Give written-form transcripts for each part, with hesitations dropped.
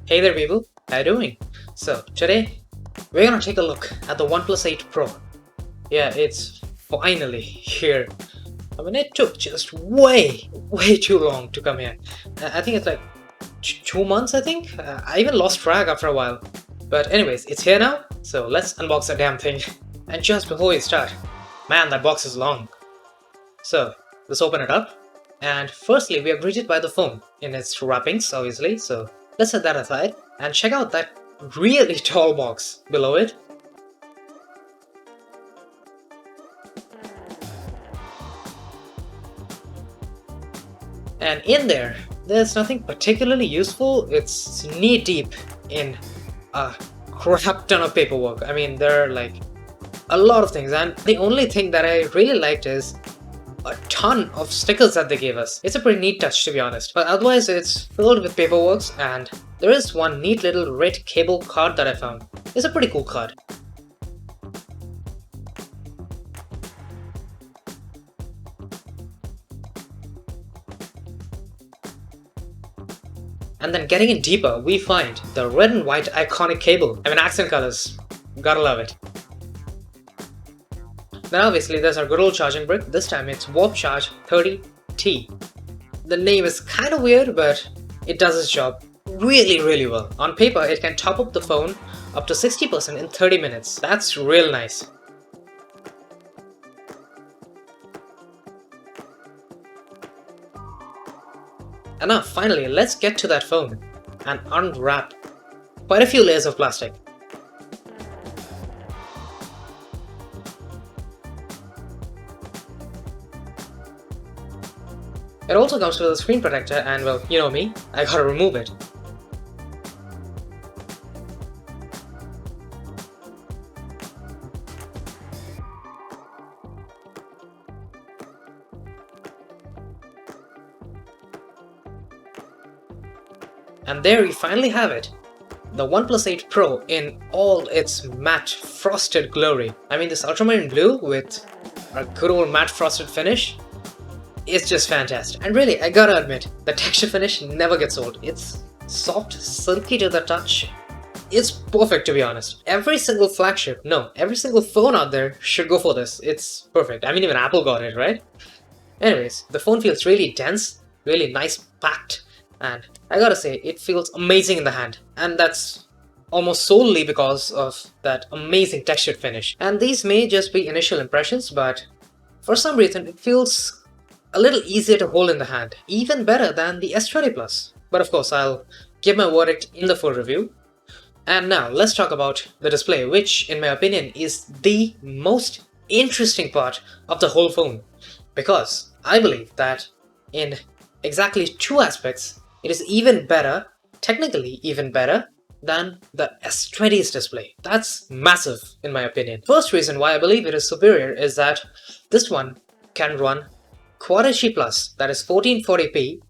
Hey there people, how you doing? So today we're gonna take a look at the OnePlus 8 Pro. Yeah, it's finally here. I mean, it took just way too long to come here. I think it's like 2 months, I think? I even lost track after a while. But anyways, it's here now, so let's unbox the damn thing. And just before we start, man, that box is long. So let's open it up. And firstly, we are greeted by the phone in its wrappings, obviously, so let's set that aside and check out that really tall box below it. And in there's nothing particularly useful. It's knee deep in a crap ton of paperwork. I mean, there are like a lot of things, and the only thing that I really liked is a ton of stickers that they gave us. It's a pretty neat touch, to be honest, but otherwise it's filled with paperwork, and there is one neat little red cable card that I found. It's a pretty cool card. And then getting in deeper, we find the red and white iconic cable. I mean, accent colors, gotta love it. Then obviously there's our good old charging brick. This time it's Warp Charge 30T. The name is kind of weird, but it does its job really well. On paper, it can top up the phone up to 60% in 30 minutes. That's real nice. And now finally, let's get to that phone and unwrap quite a few layers of plastic. It also comes with a screen protector, and well, you know me, I gotta remove it. And there we finally have it. The OnePlus 8 Pro in all its matte frosted glory. I mean, this ultramarine blue with a good old matte frosted finish, it's just fantastic. And really, I gotta admit, the texture finish never gets old. It's soft, silky to the touch. It's perfect, to be honest. Every single flagship, no, every single phone out there should go for this. It's perfect. I mean, even Apple got it, right? Anyways, the phone feels really dense, really nice packed, and I gotta say, it feels amazing in the hand. And that's almost solely because of that amazing textured finish. And these may just be initial impressions, but for some reason, it feels a little easier to hold in the hand, even better than the S20 Plus. But of course, I'll give my verdict in the full review. And now let's talk about the display, which in my opinion is the most interesting part of the whole phone, because I believe that in exactly two aspects, it is even better, technically even better, than the S20's display. That's massive in my opinion. First reason why I believe it is superior is that this one can run Quad HD Plus, that is 1440p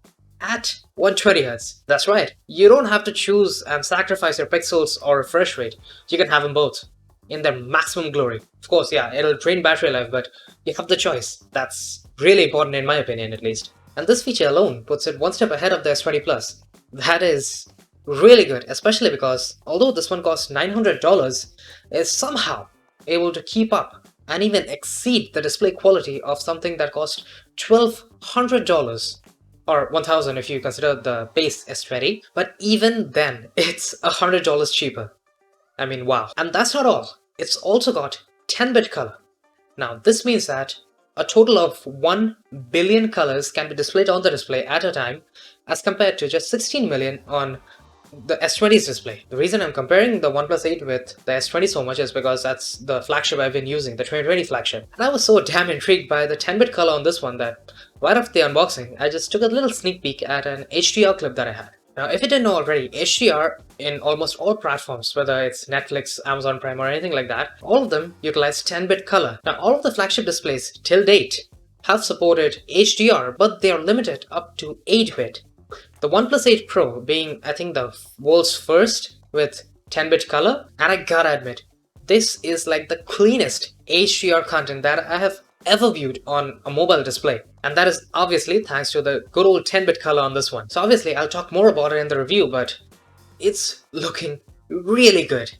at 120Hz. That's right, you don't have to choose and sacrifice your pixels or refresh rate. You can have them both in their maximum glory. Of course, yeah, it'll drain battery life, but you have the choice. That's really important in my opinion, at least. And this feature alone puts it one step ahead of the S20 Plus. That is really good, especially because although this one costs $900, it's somehow able to keep up and even exceed the display quality of something that cost $1,200, or $1,000 if you consider the base S20, but even then, it's $100 cheaper. I mean, wow. And that's not all. It's also got 10-bit color. Now, this means that a total of 1 billion colors can be displayed on the display at a time, as compared to just 16 million on the S20's display. The reason I'm comparing the OnePlus 8 with the S20 so much is because that's the flagship I've been using, the 2020 flagship. And I was so damn intrigued by the 10-bit color on this one that right after the unboxing, I just took a little sneak peek at an HDR clip that I had. Now, if you didn't know already, HDR in almost all platforms, whether it's Netflix, Amazon Prime, or anything like that, all of them utilize 10-bit color. Now, all of the flagship displays till date have supported HDR, but they are limited up to 8-bit. The OnePlus 8 Pro being, I think, the world's first with 10-bit color, and I gotta admit, this is like the cleanest HDR content that I have ever viewed on a mobile display. And that is obviously thanks to the good old 10-bit color on this one. So obviously I'll talk more about it in the review, but it's looking really good.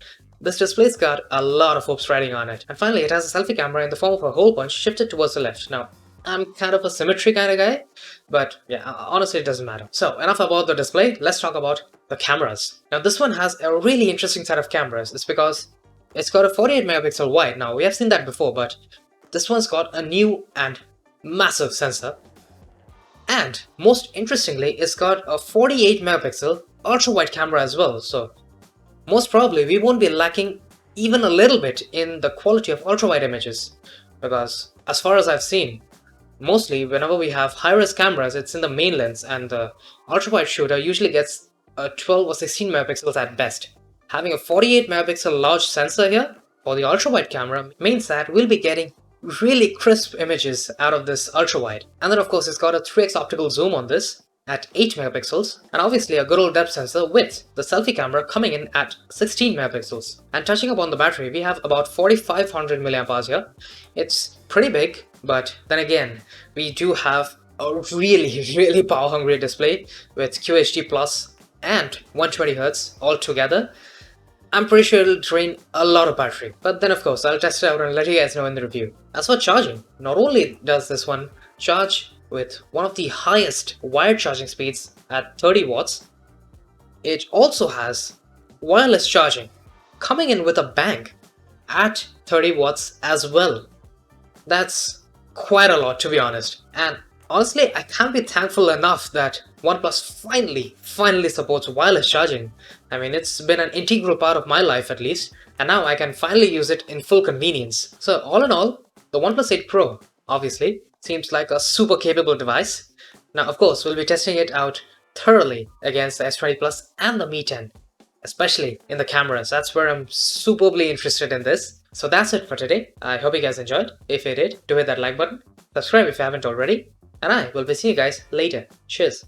This display's got a lot of hopes riding on it. And finally, it has a selfie camera in the form of a hole punch shifted towards the left. Now, I'm kind of a symmetry kind of guy, but yeah, honestly, it doesn't matter. So, enough about the display, let's talk about the cameras. Now, this one has a really interesting set of cameras. It's because it's got a 48 megapixel wide. Now, we have seen that before, but this one's got a new and massive sensor. And most interestingly, it's got a 48 megapixel ultra wide camera as well. So, most probably we won't be lacking even a little bit in the quality of ultra wide images, because as far as I've seen, mostly whenever we have high-res cameras, it's in the main lens, and the ultra-wide shooter usually gets a 12 or 16 megapixels at best. Having a 48 megapixel large sensor here for the ultra-wide camera means that we'll be getting really crisp images out of this ultra-wide. And then of course it's got a 3x optical zoom on this at 8 megapixels, and obviously a good old depth sensor with the selfie camera coming in at 16 megapixels. And touching upon the battery, we have about 4500 mAh here. It's pretty big, but then again, we do have a really power hungry display with QHD Plus and 120Hz all together. I'm pretty sure it'll drain a lot of battery, but then of course I'll test it out and let you guys know in the review. As for charging, not only does this one charge with one of the highest wired charging speeds at 30 watts, it also has wireless charging coming in with a bang at 30 watts as well. That's quite a lot, to be honest. And honestly, I can't be thankful enough that OnePlus finally supports wireless charging. I mean, it's been an integral part of my life at least, and now I can finally use it in full convenience. So all in all, the OnePlus 8 Pro, obviously, seems like a super capable device. Now, of course, we'll be testing it out thoroughly against the S20 Plus and the Mi 10, especially in the cameras. That's where I'm superbly interested in this. So that's it for today. I hope you guys enjoyed. If you did, do hit that like button, subscribe if you haven't already, and I will be seeing you guys later. Cheers.